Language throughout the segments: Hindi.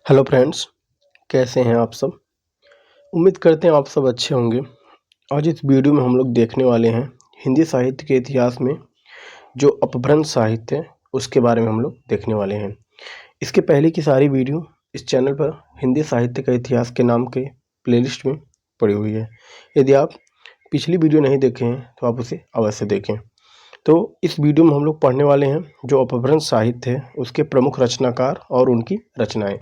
हेलो फ्रेंड्स, कैसे हैं आप सब। उम्मीद करते हैं आप सब अच्छे होंगे। आज इस वीडियो में हम लोग देखने वाले हैं हिंदी साहित्य के इतिहास में जो अपभ्रंश साहित्य है उसके बारे में हम लोग देखने वाले हैं। इसके पहले की सारी वीडियो इस चैनल पर हिंदी साहित्य का इतिहास के नाम के प्लेलिस्ट में पड़ी हुई है। यदि आप पिछली वीडियो नहीं देखे हैं तो आप उसे अवश्य देखें। तो इस वीडियो में हम लोग पढ़ने वाले हैं जो अपभ्रंश साहित्य है उसके प्रमुख रचनाकार और उनकी रचनाएं।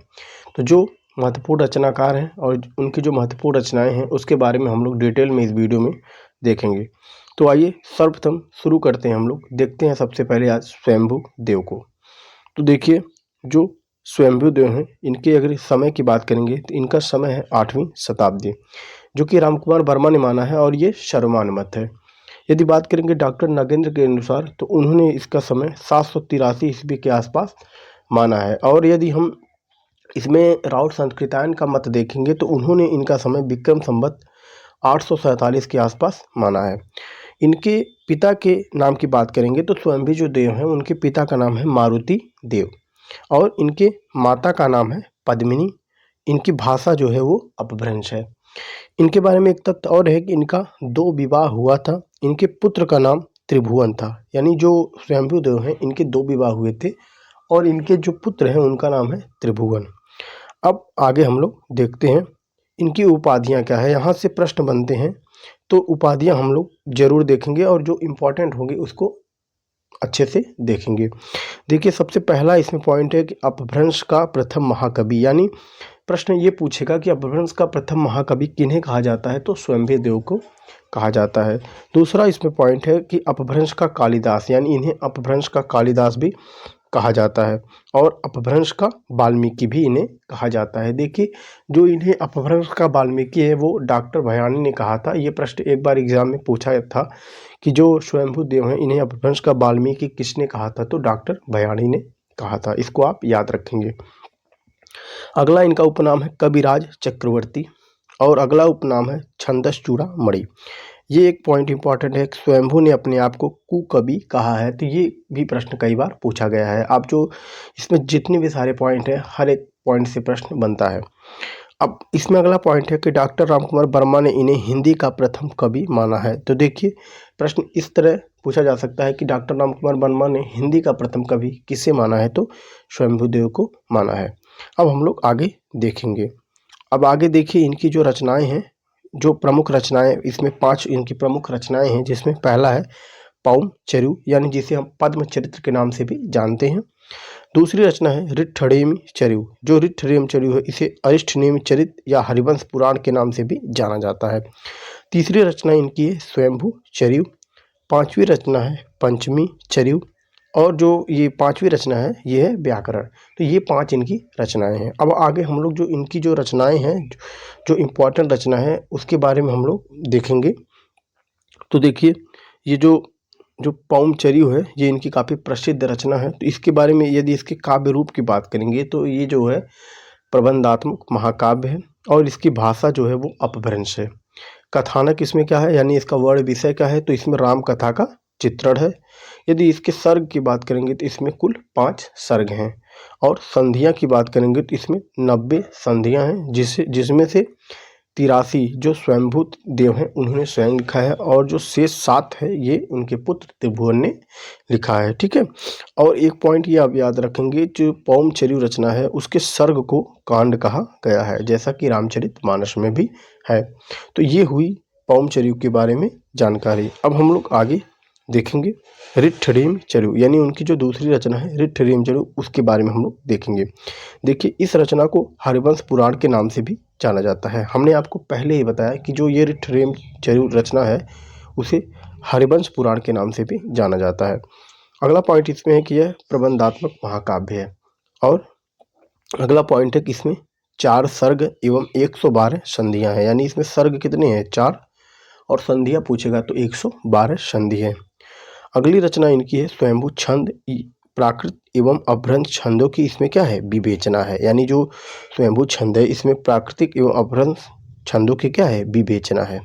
तो जो महत्वपूर्ण रचनाकार हैं और उनकी जो महत्वपूर्ण रचनाएं हैं उसके बारे में हम लोग डिटेल में इस वीडियो में देखेंगे। तो आइए सर्वप्रथम शुरू करते हैं। हम लोग देखते हैं सबसे पहले आज स्वयंभू देव को। तो देखिए, जो स्वयंभू देव हैं इनके अगर समय की बात करेंगे तो इनका समय है 8वीं शताब्दी, जो कि रामकुमार वर्मा ने माना है और ये सर्वमान्य है। यदि बात करेंगे डॉक्टर नगेंद्र के अनुसार तो उन्होंने इसका समय 783 ईस्वी के आसपास माना है। और यदि हम इसमें राउत संस्कृतायन का मत देखेंगे तो उन्होंने इनका समय विक्रम संवत 847 के आसपास माना है। इनके पिता के नाम की बात करेंगे तो स्वयंभू जो देव हैं उनके पिता का नाम है मारुति देव और इनके माता का नाम है पद्मिनी। इनकी भाषा जो है वो अपभ्रंश है। इनके बारे में एक तथ्य और है कि इनका 2 विवाह हुआ था। इनके पुत्र का नाम त्रिभुवन था, यानी जो स्वयंभू देव हैं इनके 2 विवाह हुए थे और इनके जो पुत्र हैं उनका नाम है त्रिभुवन। अब आगे हम लोग देखते हैं इनकी उपाधियां क्या है। यहाँ से प्रश्न बनते हैं तो उपाधियां हम लोग जरूर देखेंगे और जो इम्पोर्टेंट होंगे उसको अच्छे से देखेंगे। देखिए, सबसे पहला इसमें पॉइंट है कि अपभ्रंश का प्रथम महाकवि, यानी प्रश्न ये पूछेगा कि अपभ्रंश का प्रथम महाकवि किन्हें कहा जाता है तो स्वयंभू देव को कहा जाता है। दूसरा इसमें पॉइंट है कि अपभ्रंश का कालिदास, यानी इन्हें अपभ्रंश का कालिदास भी कहा जाता है और अपभ्रंश का वाल्मीकि भी इन्हें कहा जाता है। देखिए, जो इन्हें अपभ्रंश का वाल्मीकि है वो डॉक्टर भयानी ने कहा था। ये प्रश्न एक बार एग्जाम में पूछा था कि जो स्वयंभू देव हैं इन्हें अपभ्रंश का वाल्मीकि किसने कहा था तो डॉक्टर भयानी ने कहा था। इसको आप याद रखेंगे। अगला इनका उपनाम है कविराज चक्रवर्ती और अगला उपनाम है छंदस चूड़ामणि। ये एक पॉइंट इंपॉर्टेंट है, स्वयंभू ने अपने आप को कुकवि कहा है, तो ये भी प्रश्न कई बार पूछा गया है। आप जो इसमें जितने भी सारे पॉइंट हैं हर एक पॉइंट से प्रश्न बनता है। अब इसमें अगला पॉइंट है कि डॉक्टर रामकुमार वर्मा ने इन्हें हिंदी का प्रथम कवि माना है। तो देखिए, प्रश्न इस तरह पूछा जा सकता है कि डॉक्टर रामकुमार वर्मा ने हिंदी का प्रथम कवि किसे माना है तो स्वयंभू देव को माना है। अब हम लोग आगे देखेंगे। अब आगे देखिए इनकी जो रचनाएं हैं, जो प्रमुख रचनाएं, इसमें 5 इनकी प्रमुख रचनाएं हैं, जिसमें पहला है पौम चरु, यानी जिसे हम पद्म चरित्र के नाम से भी जानते हैं। दूसरी रचना है ऋट्ठनेमि चरु। जो ऋट्ठनेमि चरु है इसे अरिष्टनेमि चरित या हरिवंश पुराण के नाम से भी जाना जाता है। तीसरी रचना इनकी है स्वयंभू चरु। पांचवी रचना है पंचमी चरु और जो ये 5वीं रचना है ये है व्याकरण। तो ये 5 इनकी रचनाएं हैं। अब आगे हम लोग जो इनकी जो रचनाएं हैं, जो इम्पोर्टेंट रचना है उसके बारे में हम लोग देखेंगे। तो देखिए, ये जो जो पौम चरु है ये इनकी काफ़ी प्रसिद्ध रचना है। तो इसके बारे में यदि इसके काव्य रूप की बात करेंगे तो ये जो है प्रबंधात्मक महाकाव्य है और इसकी भाषा जो है वो अपभ्रंश है। कथानक इसमें क्या है, यानी इसका वर्ण विषय क्या है तो इसमें राम कथा का चित्रण है। यदि इसके सर्ग की बात करेंगे तो इसमें कुल 5 सर्ग हैं और संधियां की बात करेंगे तो इसमें 90 संधियां हैं, जिसमें से 83 जो स्वयंभू देव हैं उन्होंने स्वयं लिखा है और जो शेष 7 है ये उनके पुत्र त्रिभुवन ने लिखा है। ठीक है। और एक पॉइंट ये आप याद रखेंगे, जो पौम चरु रचना है उसके सर्ग को कांड कहा गया है, जैसा कि रामचरितमानस में भी है। तो ये हुई पौम चरु के बारे में जानकारी। अब हम लोग आगे देखेंगे ऋट्ठनेमि चरु, यानी उनकी जो दूसरी रचना है ऋट्ठनेमि चरु, उसके बारे में हम लोग देखेंगे। देखिए, इस रचना को हरिवंश पुराण के नाम से भी जाना जाता है। हमने आपको पहले ही बताया कि जो ये ऋट्ठनेमि चरु रचना है उसे हरिवंश पुराण के नाम से भी जाना जाता है। अगला पॉइंट इसमें है कि यह प्रबंधात्मक महाकाव्य है और अगला पॉइंट है कि इसमें 4 सर्ग एवं 112 संधियां हैं, यानी इसमें सर्ग कितने हैं 4 और संधियां पूछेगा तो 112 संधि है। अगली रचना इनकी है स्वयंभू छंद। प्राकृत एवं अपभ्रंश छंदों की इसमें क्या है विवेचना है, यानी जो स्वयंभू छंद है इसमें प्राकृतिक एवं अपभ्रंश छंदों की क्या है विवेचना है।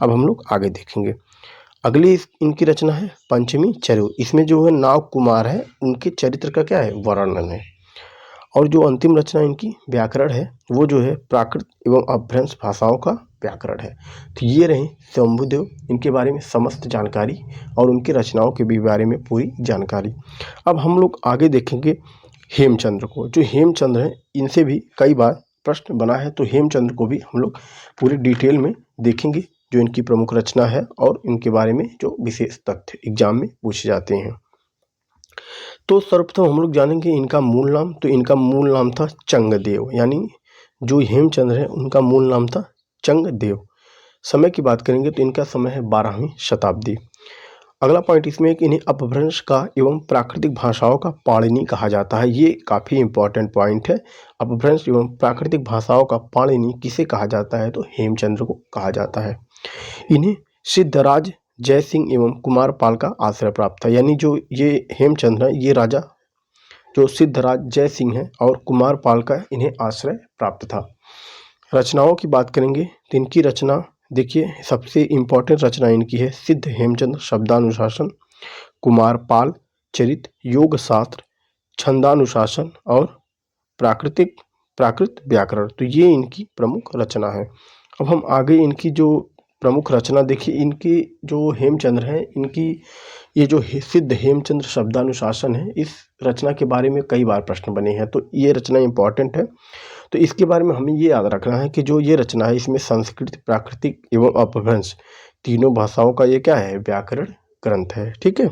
अब हम लोग आगे देखेंगे। अगली इनकी रचना है पंचमी चरु। इसमें जो है नाव कुमार है उनके चरित्र का क्या है वर्णन है। और जो अंतिम रचना इनकी व्याकरण है वो जो है प्राकृत एवं अपभ्रंश भाषाओं का व्याकरण है। तो ये रहे शंभुदेव, इनके बारे में समस्त जानकारी और उनकी रचनाओं के भी बारे में पूरी जानकारी। अब हम लोग आगे देखेंगे हेमचंद्र को। जो हेमचंद्र हैं इनसे भी कई बार प्रश्न बना है, तो हेमचंद्र को भी हम लोग पूरी डिटेल में देखेंगे, जो इनकी प्रमुख रचना है और इनके बारे में जो विशेष तथ्य एग्जाम में पूछे जाते हैं। तो सर्वप्रथम हम लोग जानेंगे इनका मूल नाम। तो इनका मूल नाम था चंगदेव, यानी जो हेमचंद्र है उनका मूल नाम था चंगदेव। समय की बात करेंगे तो इनका समय है 12वीं शताब्दी। अगला पॉइंट इसमें है कि इन्हें अपभ्रंश का एवं प्राकृतिक भाषाओं का पाणिनि कहा जाता है। ये काफ़ी इंपॉर्टेंट पॉइंट है। अपभ्रंश एवं प्राकृतिक भाषाओं का पाणिनि किसे कहा जाता है, तो हेमचंद्र को कहा जाता है। इन्हें सिद्धराज जयसिंह एवं कुमारपाल का आश्रय प्राप्त था, यानी जो ये हेमचंद्र है ये राजा जो सिद्धराज जयसिंह है और कुमारपाल का इन्हें आश्रय प्राप्त था। रचनाओं की बात करेंगे तो इनकी रचना देखिए, सबसे इम्पोर्टेंट रचना इनकी है सिद्ध हेमचंद्र शब्दानुशासन, कुमारपाल चरित, योग शास्त्र, छंदानुशासन और प्राकृत व्याकरण। तो ये इनकी प्रमुख रचना है। अब हम आगे इनकी जो प्रमुख रचना देखिए, इनकी जो हेमचंद्र हैं इनकी ये जो सिद्ध हेमचंद्र शब्दानुशासन है, इस रचना के बारे में कई बार प्रश्न बने हैं, तो ये रचना इंपॉर्टेंट है। तो इसके बारे में हमें ये याद रखना है कि जो ये रचना है इसमें संस्कृत, प्राकृतिक एवं अपभ्रंश तीनों भाषाओं का ये क्या है, व्याकरण ग्रंथ है। ठीक है।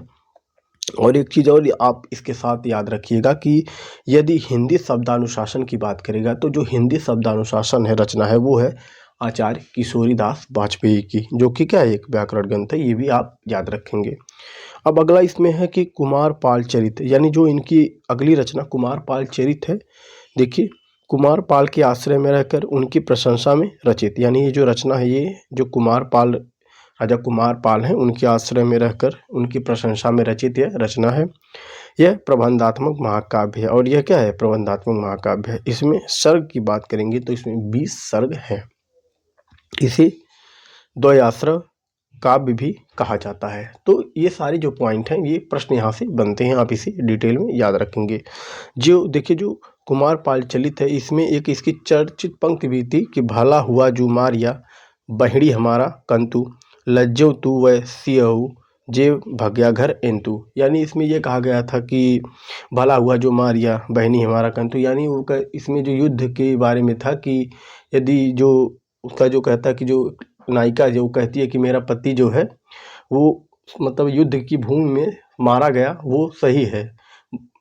और एक चीज़ और आप इसके साथ याद रखिएगा कि यदि हिंदी शब्दानुशासन की बात करेगा तो जो हिंदी शब्दानुशासन है रचना है वो है आचार्य किशोरीदास वाजपेयी की, जो कि क्या है, एक व्याकरण ग्रंथ है। ये भी आप याद रखेंगे। अब अगला इसमें है कि कुमारपाल चरित, यानी जो इनकी अगली रचना कुमारपाल चरित है। देखिए, कुमारपाल के आश्रय में रहकर उनकी प्रशंसा में रचित, यानी ये जो रचना है ये जो कुमारपाल राजा कुमारपाल हैं उनके आश्रय में रहकर उनकी प्रशंसा में रचित यह रचना है। यह प्रबंधात्मक महाकाव्य है। और यह क्या है, प्रबंधात्मक महाकाव्य है। इसमें सर्ग की बात करेंगे तो इसमें 20 सर्ग हैं। इसे द्वयाश्रय काव्य भी कहा जाता है। तो ये सारे जो पॉइंट हैं ये प्रश्न यहाँ से बनते हैं, आप इसे डिटेल में याद रखेंगे। जो देखिए, जो कुमारपाल चलित है इसमें एक इसकी चर्चित पंक्ति भी थी कि भला हुआ जू मारिया बहिड़ी हमारा कंतु, लज्जो तू वह सियहू जे भग्या घर एंतु। यानी इसमें यह कहा गया था कि भला हुआ जो मारिया बहनी हमारा कंतु, यानी वो इसमें जो युद्ध के बारे में था कि यदि जो उसका जो कहता है कि जो नायिका जो कहती है कि मेरा पति जो है वो मतलब युद्ध की भूमि में मारा गया, वो सही है,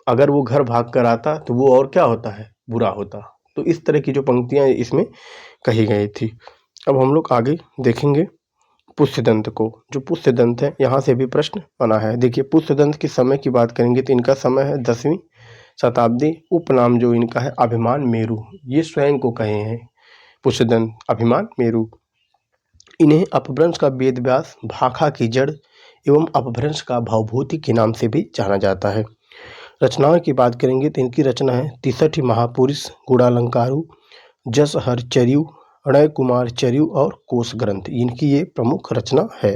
अगर वो घर भाग कर आता तो वो और क्या होता है, बुरा होता। तो इस तरह की जो पंक्तियां इसमें कही गई थी। अब हम लोग आगे देखेंगे पुष्यदंत को। जो पुष्यदंत है यहाँ से भी प्रश्न बना है। देखिए, पुष्यदंत के समय की बात करेंगे तो इनका समय है 10वीं शताब्दी। उपनाम जो इनका है अभिमान मेरु, ये स्वयं को कहे हैं पुष्यदंत अभिमान मेरु। इन्हें अपभ्रंश का वेद व्यास, भाखा की जड़ एवं अपभ्रंश का भवभूति के नाम से भी जाना जाता है। रचनाओं की बात करेंगे तो इनकी रचना है 63 महापुरुष, गुणालंकारु, जस हर चर्यु, अणय कुमार चर्यु और कोश ग्रंथ, इनकी ये प्रमुख रचना है।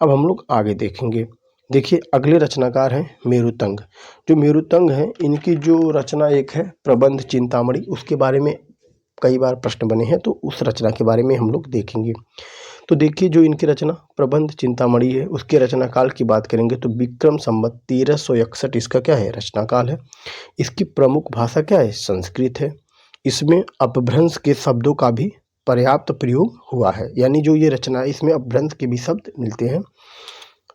अब हम लोग आगे देखेंगे। देखिए, अगले रचनाकार हैं मेरुतंग। जो मेरुतंग हैं इनकी जो रचना एक है प्रबंध चिंतामणि, उसके बारे में कई बार प्रश्न बने हैं, तो उस रचना के बारे में हम लोग देखेंगे। तो देखिए, जो इनकी रचना प्रबंध चिंतामणि है उसके रचना काल की बात करेंगे तो विक्रम संवत 1361 इसका क्या है, रचना काल है। इसकी प्रमुख भाषा क्या है, संस्कृत है। इसमें अपभ्रंश के शब्दों का भी पर्याप्त प्रयोग हुआ है, यानी जो ये रचना है इसमें अपभ्रंश के भी शब्द मिलते हैं।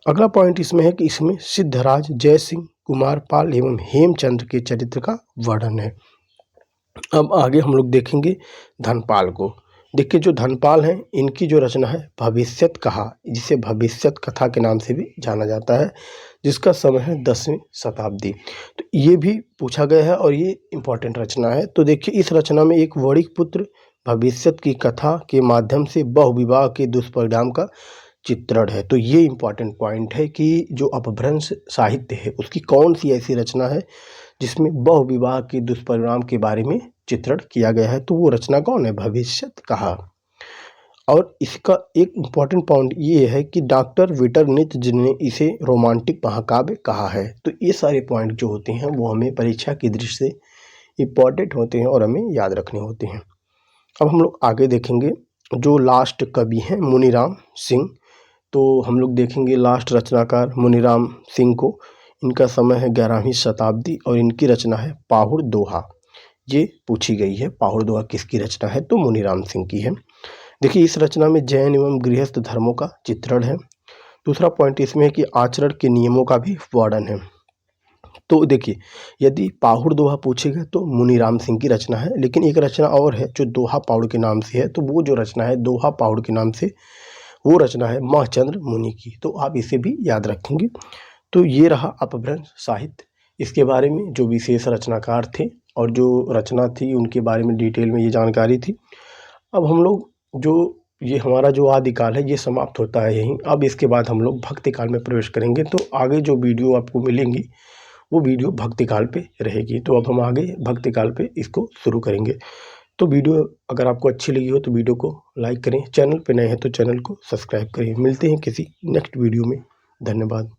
अगला पॉइंट इसमें है कि इसमें सिद्धराज जयसिंह, कुमारपाल एवं हेमचंद्र के चरित्र का वर्णन है। अब आगे हम लोग देखेंगे धनपाल को। देखिए, जो धनपाल हैं इनकी जो रचना है भविष्यत कहा, जिसे भविष्यत कथा के नाम से भी जाना जाता है, जिसका समय है 10वीं शताब्दी। तो ये भी पूछा गया है और ये इम्पोर्टेंट रचना है। तो देखिए, इस रचना में एक वणिक पुत्र भविष्यत की कथा के माध्यम से बहुविवाह के दुष्परिणाम का चित्रण है। तो ये इम्पॉर्टेंट पॉइंट है कि जो अपभ्रंश साहित्य है उसकी कौन सी ऐसी रचना है जिसमें बहुविवाह के दुष्परिणाम के बारे में चित्रण किया गया है, तो वो रचना कौन है, भविष्यत कहा। और इसका एक इम्पॉर्टेंट पॉइंट ये है कि डॉक्टर विटरनित्ज ने इसे रोमांटिक महाकाव्य कहा है। तो ये सारे पॉइंट जो होते हैं वो हमें परीक्षा की दृष्टि से इम्पॉर्टेंट होते हैं और हमें याद रखने होते हैं। अब हम लोग आगे देखेंगे जो लास्ट कवि हैं मुनीराम सिंह। तो हम लोग देखेंगे लास्ट रचनाकार मुनीराम सिंह को। इनका समय है 11वीं शताब्दी और इनकी रचना है पाहुड़ दोहा। ये पूछी गई है पाहुड़ दोहा किसकी रचना है, तो मुनीराम सिंह की है। देखिए इस रचना में जैन एवं गृहस्थ धर्मों का चित्रण है। दूसरा पॉइंट इसमें है कि आचरण के नियमों का भी वर्णन है। तो देखिए यदि पाहुड़ दोहा पूछेगा तो मुनीराम सिंह की रचना है, लेकिन एक रचना और है जो दोहा पाहुड़ के नाम से है, तो वो जो रचना है दोहा पाहुड़ के नाम से, वो रचना है महचंद्र मुनि की। तो आप इसे भी याद रखेंगे। तो ये रहा अपभ्रंश साहित्य। इसके बारे में जो विशेष रचनाकार थे और जो रचना थी उनके बारे में डिटेल में ये जानकारी थी। अब हम लोग जो ये हमारा जो आदिकाल है ये समाप्त होता है यहीं। अब इसके बाद हम लोग भक्ति काल में प्रवेश करेंगे। तो आगे जो वीडियो आपको मिलेंगी वो वीडियो भक्ति काल पे रहेगी। तो अब हम आगे भक्ति काल पे इसको शुरू करेंगे। तो वीडियो अगर आपको अच्छी लगी हो तो वीडियो को लाइक करें, चैनल पे नए हैं तो चैनल को सब्सक्राइब करें। मिलते हैं किसी नेक्स्ट वीडियो में। धन्यवाद।